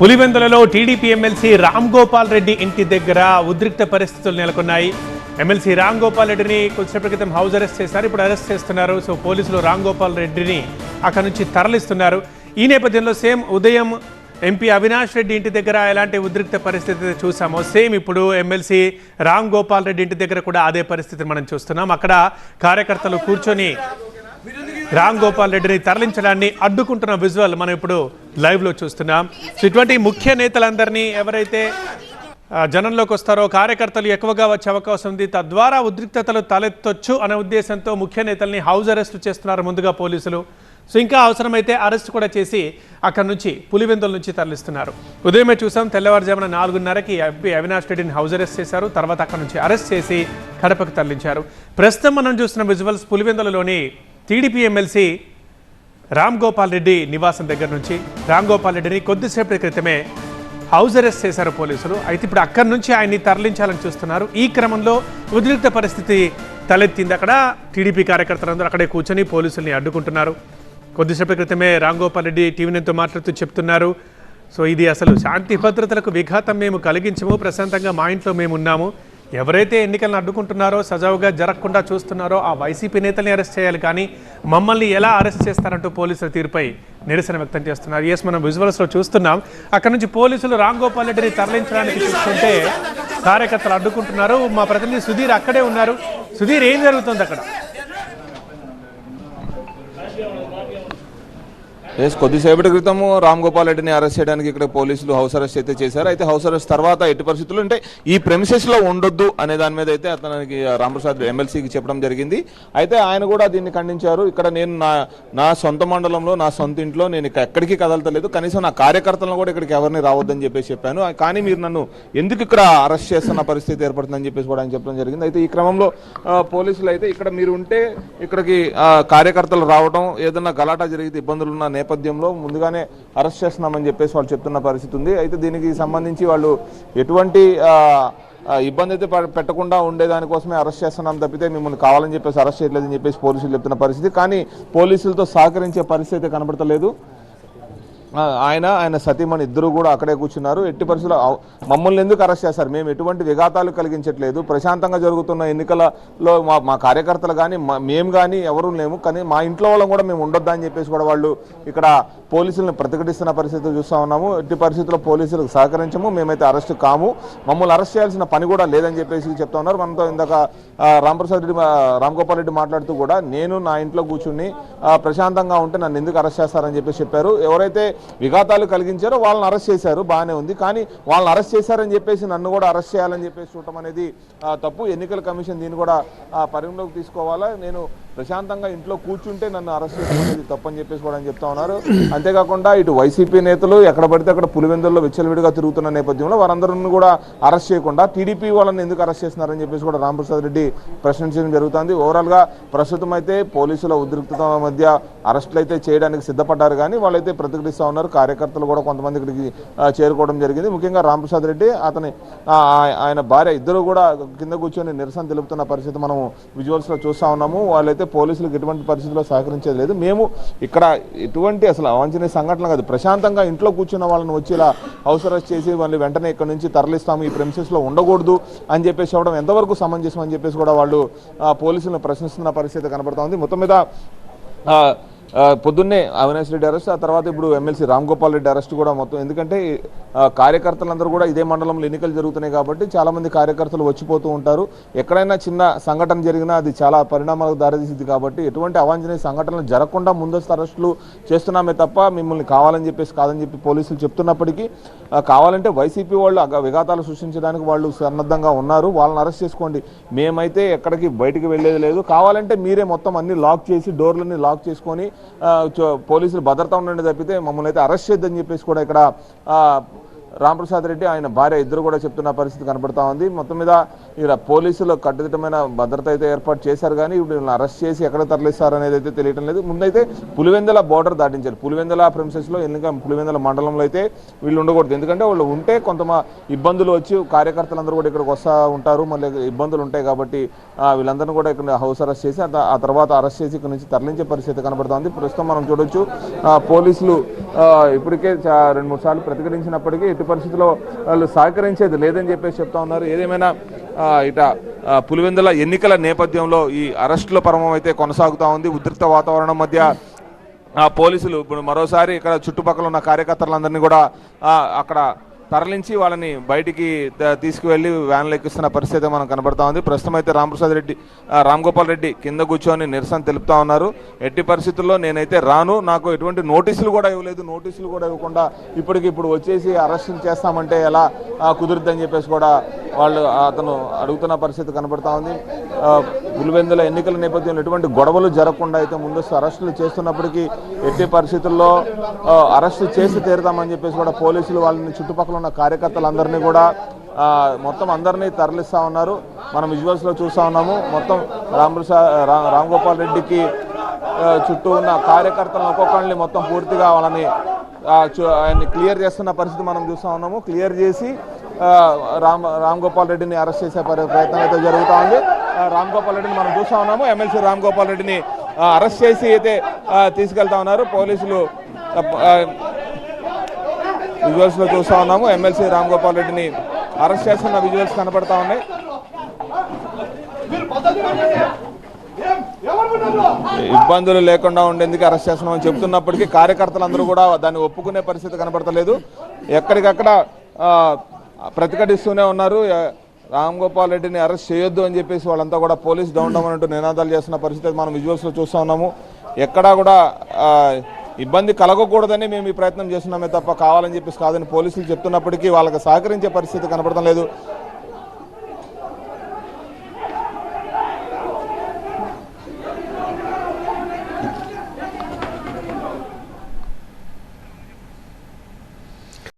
పులివెందులలో TDP MLC Ram Gopal Reddy ఇంటి దగ్గర ఉద్రిక్త పరిస్థితులు నెలకొన్నాయి. ఎమ్మెల్సీ రామ్ గోపాల్ రెడ్డిని కొద్దిసేపటి క్రితం హౌస్ అరెస్ట్ చేశారు. ఇప్పుడు అరెస్ట్ చేస్తున్నారు. సో పోలీసులు రామ్ గోపాల్ రెడ్డిని అక్కడి నుంచి తరలిస్తున్నారు. ఈ నేపథ్యంలో సేమ్ ఉదయం ఎంపీ అవినాష్ రెడ్డి ఇంటి దగ్గర ఎలాంటి ఉద్రిక్త పరిస్థితి చూసామో సేమ్ ఇప్పుడు ఎమ్మెల్సీ రామ్ గోపాల్ రెడ్డి ఇంటి దగ్గర కూడా అదే పరిస్థితిని మనం చూస్తున్నాం. అక్కడ కార్యకర్తలు కూర్చొని రామ్ గోపాల్ రెడ్డిని తరలించడాన్ని అడ్డుకుంటున్న విజువల్ మనం ఇప్పుడు లైవ్లో చూస్తున్నాం. సో ఇటువంటి ముఖ్య నేతలందరినీ ఎవరైతే జనంలోకి వస్తారో కార్యకర్తలు ఎక్కువగా వచ్చే అవకాశం ఉంది. తద్వారా ఉద్రిక్తతలు తలెత్తొచ్చు అనే ఉద్దేశంతో ముఖ్య నేతల్ని హౌస్ అరెస్టు చేస్తున్నారు ముందుగా పోలీసులు. సో ఇంకా అవసరమైతే అరెస్ట్ కూడా చేసి అక్కడి నుంచి పులివెందుల నుంచి తరలిస్తున్నారు. ఉదయమే చూసాం, తెల్లవారుజామున 4:30కి ఎంపీ అవినాష్ రెడ్డిని హౌస్ అరెస్ట్ చేశారు. తర్వాత అక్కడి నుంచి అరెస్ట్ చేసి కడపకు తరలించారు. ప్రస్తుతం మనం చూస్తున్న విజువల్స్ పులివెందులలోని టీడీపీ ఎమ్మెల్సీ రామ్ గోపాల్ రెడ్డి నివాసం దగ్గర నుంచి. రామ్ గోపాల్ రెడ్డిని కొద్దిసేపటి క్రితమే హౌస్ అరెస్ట్ చేశారు పోలీసులు. అయితే ఇప్పుడు అక్కడి నుంచి ఆయన్ని తరలించాలని చూస్తున్నారు. ఈ క్రమంలో ఉద్రిక్త పరిస్థితి తలెత్తింది. అక్కడ టీడీపీ కార్యకర్తలందరూ అక్కడే కూర్చొని పోలీసుల్ని అడ్డుకుంటున్నారు. కొద్దిసేపటి క్రితమే రామ్ గోపాల్ రెడ్డి టీవీతో మాట్లాడుతూ చెప్తున్నారు, సో ఇది అసలు శాంతి భద్రతలకు విఘాతం మేము కలిగించము, ప్రశాంతంగా మా ఇంట్లో మేము ఉన్నాము. ఎవరైతే ఎన్నికలను అడ్డుకుంటున్నారో సజావుగా జరగకుండా చూస్తున్నారో ఆ వైసీపీ నేతల్ని అరెస్ట్ చేయాలి, కానీ మమ్మల్ని ఎలా అరెస్ట్ చేస్తారంటూ పోలీసుల తీరుపై నిరసన వ్యక్తం చేస్తున్నారు. ఎస్, మనం విజువల్స్లో చూస్తున్నాం. అక్కడ నుంచి పోలీసులు రామ్ గోపాల్ రెడ్డిని తరలించడానికి చూస్తుంటే కార్యకర్తలు అడ్డుకుంటున్నారు. మా ప్రతినిధి సుధీర్ అక్కడే ఉన్నారు. సుధీర్, ఏం జరుగుతుంది అక్కడ? కొద్దిసేపటి క్రితము రామ్ గోపాల్ రెడ్డిని అరెస్ట్ చేయడానికి ఇక్కడ పోలీసులు హౌస్ అరెస్ట్ అయితే చేశారు. అయితే హౌస్ అరెస్ట్ తర్వాత ఎట్టి పరిస్థితుల్లో అంటే ఈ ప్రెమిసెస్ లో ఉండొద్దు అనే దాని మీద అయితే అతనికి రామప్రసాద్ ఎమ్మెల్సీకి చెప్పడం జరిగింది. అయితే ఆయన కూడా దీన్ని ఖండించారు. ఇక్కడ నేను నా సొంత మండలంలో నా సొంత ఇంట్లో నేను ఎక్కడికి కదలతలేదు, కనీసం నా కార్యకర్తలను కూడా ఇక్కడికి ఎవరిని రావద్దని చెప్పేసి చెప్పాను, కానీ మీరు నన్ను ఎందుకు ఇక్కడ అరెస్ట్ చేస్తున్న పరిస్థితి ఏర్పడుతుందని చెప్పేసి కూడా ఆయన చెప్పడం జరిగింది. అయితే ఈ క్రమంలో పోలీసులు అయితే ఇక్కడ మీరు ఉంటే ఇక్కడికి కార్యకర్తలు రావడం, ఏదైనా గలాటా జరిగితే ఇబ్బందులు ఉన్న నేపథ్యంలో ముందుగానే అరెస్ట్ చేస్తున్నామని చెప్పేసి వాళ్ళు చెప్తున్న పరిస్థితి ఉంది. అయితే దీనికి సంబంధించి వాళ్ళు ఎటువంటి ఇబ్బంది అయితే పెట్టకుండా ఉండేదానికోసమే అరెస్ట్ చేస్తున్నాం తప్పితే మిమ్మల్ని కావాలని చెప్పేసి అరెస్ట్ చేయలేదని చెప్పేసి పోలీసులు చెప్తున్న పరిస్థితి. కానీ పోలీసులతో సహకరించే పరిస్థితి అయితే కనబడతలేదు. ఆయన సతీమణి ఇద్దరు కూడా అక్కడే కూర్చున్నారు. ఎట్టి పరిస్థితుల్లో మమ్మల్ని ఎందుకు అరెస్ట్ చేస్తారు, మేము ఎటువంటి విఘాతాలు కలిగించట్లేదు, ప్రశాంతంగా జరుగుతున్న ఎన్నికలలో మా కార్యకర్తలు కానీ మేము కానీ ఎవరూ లేము, కానీ మా ఇంట్లో వాళ్ళం కూడా మేము ఉండొద్దా అని చెప్పేసి కూడా వాళ్ళు ఇక్కడ పోలీసులను ప్రతిఘటిస్తున్న పరిస్థితులు చూస్తూ ఉన్నాము. ఎట్టి పరిస్థితుల్లో పోలీసులకు సహకరించము, మేమైతే అరెస్ట్ కాము, మమ్మల్ని అరెస్ట్ చేయాల్సిన పని కూడా లేదని చెప్పేసి చెప్తా ఉన్నారు. మనతో ఇందాక రామ్ గోపాల్ రెడ్డి మాట్లాడుతూ కూడా నేను నా ఇంట్లో కూర్చుని ప్రశాంతంగా ఉంటే నన్ను ఎందుకు అరెస్ట్ చేస్తారని చెప్పేసి చెప్పారు. ఎవరైతే విఘాతాలు కలిగించారో వాళ్ళని అరెస్ట్ చేశారు, బాగానే ఉంది, కానీ వాళ్ళని అరెస్ట్ చేశారని చెప్పేసి నన్ను కూడా అరెస్ట్ చేయాలని చెప్పేసి చూడటం అనేది తప్పు. ఎన్నికల కమిషన్ దీన్ని కూడా పరిగణలోకి తీసుకోవాలా. నేను ప్రశాంతంగా ఇంట్లో కూర్చుంటే నన్ను అరెస్ట్ చేయడం అనేది తప్పని చెప్పేసి కూడా అని చెప్తా ఉన్నారు. అంతేకాకుండా ఇటు వైసీపీ నేతలు ఎక్కడ పడితే అక్కడ పులివెందుల్లో విచ్చలవిడిగా తిరుగుతున్న నేపథ్యంలో వారందరిని కూడా అరెస్ట్ చేయకుండా టీడీపీ వాళ్ళని ఎందుకు అరెస్ట్ చేస్తున్నారని చెప్పేసి కూడా రామప్రసాద్ రెడ్డి ప్రశ్నించడం జరుగుతుంది. ఓవరాల్గా ప్రస్తుతం అయితే పోలీసుల ఉద్రిక్తత మధ్య అరెస్టులు అయితే చేయడానికి సిద్ధపడ్డారు, కానీ వాళ్ళైతే ప్రతిఘటిస్తూ ఉన్నారు. కార్యకర్తలు కూడా కొంతమంది ఇక్కడికి చేరుకోవడం జరిగింది. ముఖ్యంగా రామప్రసాద్ రెడ్డి ఆయన భార్య ఇద్దరు కూడా కింద కూర్చొని నిరసన తెలుపుతున్న పరిస్థితి మనం విజువల్స్లో చూస్తూ ఉన్నాము. వాళ్ళైతే పోలీసులకు ఎటువంటి పరిస్థితుల్లో సహకరించేది లేదు. మేము ఇక్కడ ఎటువంటి అసలు అవాంఛనీయ సంఘటనలు కాదు, ప్రశాంతంగా ఇంట్లో కూర్చున్న వాళ్ళని వచ్చి ఇలా హౌస్ అరెస్ట్ చేసి వాళ్ళు వెంటనే ఇక్కడ నుంచి తరలిస్తాము, ఈ ప్రెమిసెస్లో ఉండకూడదు అని చెప్పేసి చెప్పడం ఎంతవరకు సమంజసం అని చెప్పేసి కూడా వాళ్ళు పోలీసులను ప్రశ్నిస్తున్న పరిస్థితి కనబడుతోంది. మొత్తం మీద పొద్దున్నే అవినాష్ రెడ్డి అరెస్ట్, ఆ తర్వాత ఇప్పుడు ఎమ్మెల్సీ రామ్ గోపాల్ రెడ్డి అరెస్ట్ కూడా మొత్తం. ఎందుకంటే కార్యకర్తలందరూ కూడా ఇదే మండలంలో ఎన్నికలు జరుగుతున్నాయి కాబట్టి చాలామంది కార్యకర్తలు వచ్చిపోతూ ఉంటారు. ఎక్కడైనా చిన్న సంఘటన జరిగినా అది చాలా పరిణామాలకు దారితీసింది కాబట్టి ఎటువంటి అవాంఛనీయ సంఘటనలు జరగకుండా ముందస్తు అరెస్టులు చేస్తున్నామే తప్ప మిమ్మల్ని కావాలని చెప్పేసి కాదని చెప్పి పోలీసులు చెప్తున్నప్పటికీ కావాలంటే వైసీపీ వాళ్ళు విఘాతాలు సృష్టించడానికి వాళ్ళు సన్నద్ధంగా ఉన్నారు, వాళ్ళని అరెస్ట్ చేసుకోండి, మేమైతే ఎక్కడికి బయటికి వెళ్ళేది లేదు, కావాలంటే మీరే మొత్తం అన్ని లాక్ చేసి డోర్లన్నీ లాక్ చేసుకొని పోలీసులు భద్రత ఉండండి తప్పితే మమ్మల్ని అయితే అరెస్ట్ చేయొద్దని చెప్పేసి కూడా ఇక్కడ రామప్రసాద్ రెడ్డి ఆయన భార్య ఇద్దరు కూడా చెప్తున్న పరిస్థితి కనబడతా ఉంది. మొత్తం మీద ఇలా పోలీసులు కట్టుదిట్టమైన భద్రత అయితే ఏర్పాటు చేశారు, కానీ ఇప్పుడు వీళ్ళని అరెస్ట్ చేసి ఎక్కడ తరలిస్తారు అనేది అయితే తెలియటం లేదు. ముందైతే పులివెందుల బోర్డర్ దాటించారు. పులివెందుల ప్రిన్సెస్లో పులివెందుల మండలంలో అయితే వీళ్ళు ఉండకూడదు. ఎందుకంటే వాళ్ళు ఉంటే కొంత ఇబ్బందులు వచ్చి కార్యకర్తలందరూ కూడా ఇక్కడికి వస్తూ ఉంటారు, మళ్ళీ ఇబ్బందులు ఉంటాయి. కాబట్టి వీళ్ళందరినీ కూడా ఇక్కడ హౌస్ అరెస్ట్ చేసి ఆ తర్వాత అరెస్ట్ చేసి ఇక్కడ నుంచి తరలించే పరిస్థితి కనబడుతుంది. ప్రస్తుతం మనం చూడొచ్చు పోలీసులు ఇప్పటికే 2-3 సార్లు ప్రతిఘటించినప్పటికీ ఎట్టి పరిస్థితుల్లో వాళ్ళు సహకరించేది లేదని చెప్పేసి చెప్తా ఉన్నారు. ఏదేమైనా పులివెందుల ఎన్నికల నేపథ్యంలో ఈ అరెస్టుల పర్వం అయితే కొనసాగుతూ ఉంది. ఉద్రిక్త వాతావరణం మధ్య పోలీసులు ఇప్పుడు మరోసారి ఇక్కడ చుట్టుపక్కల ఉన్న కార్యకర్తలందరినీ కూడా అక్కడ తరలించి వాళ్ళని బయటికి తీసుకువెళ్ళి వ్యాన్లు ఎక్కిస్తున్న పరిస్థితి మనం కనబడతా ఉంది. ప్రస్తుతం అయితే రామ్ గోపాల్ రెడ్డి కింద కూర్చొని నిరసన తెలుపుతా ఉన్నారు. ఎట్టి పరిస్థితుల్లో నేనైతే రాను, నాకు ఎటువంటి నోటీసులు కూడా ఇవ్వలేదు, నోటీసులు కూడా ఇవ్వకుండా ఇప్పుడు వచ్చేసి అరెస్ట్ చేస్తామంటే ఎలా కుదురుద్దని చెప్పేసి కూడా అతను అడుగుతున్న పరిస్థితి కనబడతా ఉంది. పులివెందుల ఎన్నికల నేపథ్యంలో ఎటువంటి గొడవలు జరగకుండా అయితే ముందస్తు అరెస్టులు చేస్తున్నప్పటికీ ఎట్టి పరిస్థితుల్లో అరెస్టు చేసి తీరుతామని చెప్పేసి కూడా పోలీసులు వాళ్ళని చుట్టుపక్కల ఉన్న కార్యకర్తలందరినీ కూడా మొత్తం అందరినీ తరలిస్తూ ఉన్నారు. మనం విజువల్స్లో చూస్తూ ఉన్నాము. మొత్తం రామ్ గోపాల్ రెడ్డికి చుట్టూ ఉన్న కార్యకర్తలను ఒక్కొక్కరిని మొత్తం పూర్తిగా వాళ్ళని ఆయన్ని క్లియర్ చేస్తున్న పరిస్థితి మనం చూస్తూ ఉన్నాము. క్లియర్ చేసి రామ్ గోపాల్ రెడ్డిని అరెస్ట్ చేసే ప్రయత్నం అయితే జరుగుతూ ఉంది. రామ్ గోపాల్ రెడ్డిని మనం చూస్తూ ఉన్నాము. ఎమ్మెల్సీ రామ్ గోపాల్ రెడ్డిని అరెస్ట్ చేసి అయితే తీసుకెళ్తా ఉన్నారు పోలీసులు. విజువల్స్ లో చూస్తా ఉన్నాము. ఎమ్మెల్సీ రామ్ గోపాల్ రెడ్డిని అరెస్ట్ చేస్తున్న విజువల్స్ కనపడతా ఉన్నాయి. ఇబ్బందులు లేకుండా ఉండేందుకు అరెస్ట్ చేస్తున్నామని చెప్తున్నప్పటికీ కార్యకర్తలందరూ కూడా దాన్ని ఒప్పుకునే పరిస్థితి కనపడతలేదు. ఎక్కడికక్కడ ప్రతిఘటిస్తూనే ఉన్నారు. రామ్ గోపాల్ రెడ్డిని అరెస్ట్ చేయొద్దు అని చెప్పేసి వాళ్ళంతా కూడా పోలీస్ డౌన్ డౌన్ అంటూ నినాదాలు చేస్తున్న పరిస్థితి మనం విజువల్స్లో చూస్తూ ఉన్నాము. ఎక్కడా కూడా ఇబ్బంది కలగకూడదని మేము ఈ ప్రయత్నం చేస్తున్నామే తప్ప కావాలని చెప్పేసి కాదని పోలీసులు చెప్తున్నప్పటికీ వాళ్ళకి సహకరించే పరిస్థితి కనపడటం లేదు.